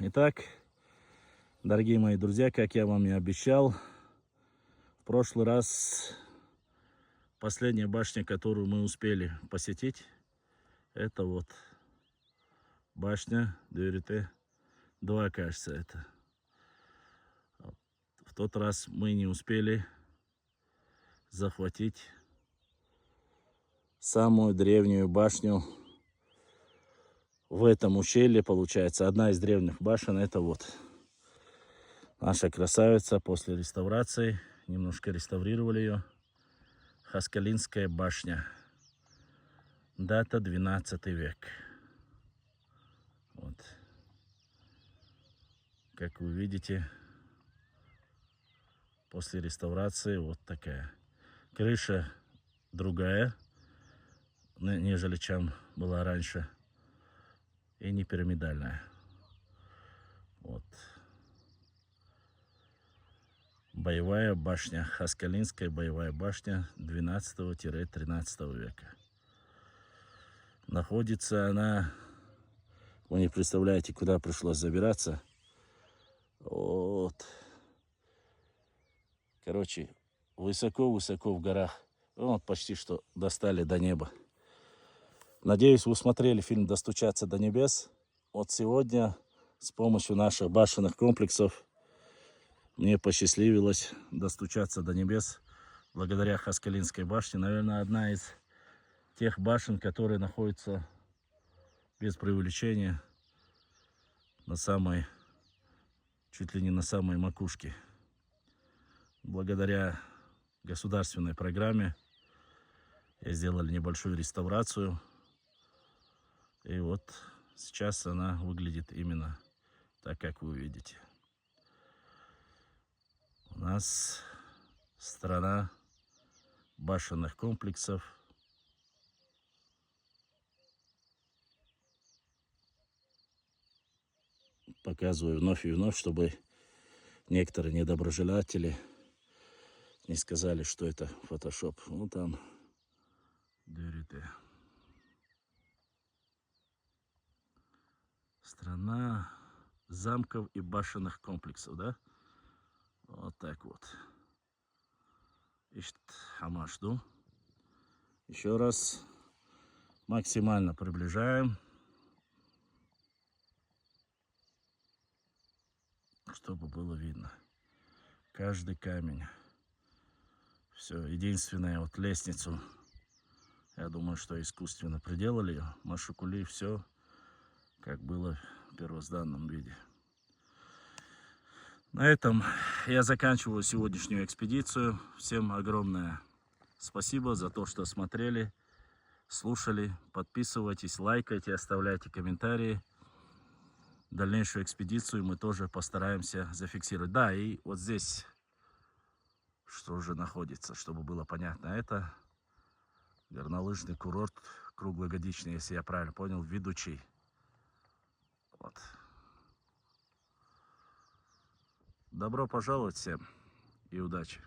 Итак, дорогие мои друзья, как я вам и обещал, в прошлый раз последняя башня, которую мы успели посетить, это вот башня Дюрите-2, кажется, это. В тот раз мы не успели захватить самую древнюю башню в этом ущелье, получается. Одна из древних башен, это вот наша красавица после реставрации. Немножко реставрировали ее. Хаскалинская башня. Дата 12 век. Вот. Как вы видите, после реставрации вот такая. Крыша другая, нежели чем была раньше. И не пирамидальная. Вот. Боевая башня. Хаскалинская боевая башня 12-13 века. Находится она, вы не представляете, куда пришлось забираться. Вот. Короче, высоко-высоко в горах. Вот почти что достали до неба. Надеюсь, вы смотрели фильм «Достучаться до небес». Вот сегодня с помощью наших башенных комплексов мне посчастливилось достучаться до небес благодаря Хаскалинской башне. Наверное, одна из тех башен, которые находятся, без преувеличения, на самой, чуть ли не на самой макушке. Благодаря государственной программе сделали небольшую реставрацию. И вот сейчас она выглядит именно так, как вы видите. У нас страна башенных комплексов. Показываю вновь и вновь, чтобы некоторые недоброжелатели не сказали, что это фотошоп. Вот там Дюрите. Страна замков и башенных комплексов, да? Вот так вот. Ишт хамашду. Еще раз максимально приближаем, чтобы было видно каждый камень. Все, единственное, вот лестницу, я думаю, что искусственно приделали ее. Машукули, все как было в первозданном виде. На этом я заканчиваю сегодняшнюю экспедицию. Всем огромное спасибо за то, что смотрели, слушали. Подписывайтесь, лайкайте, оставляйте комментарии. Дальнейшую экспедицию мы тоже постараемся зафиксировать. Да, и вот здесь, что уже находится, чтобы было понятно, это горнолыжный курорт круглогодичный, если я правильно понял, ведучий. Вот. Добро пожаловать всем и удачи!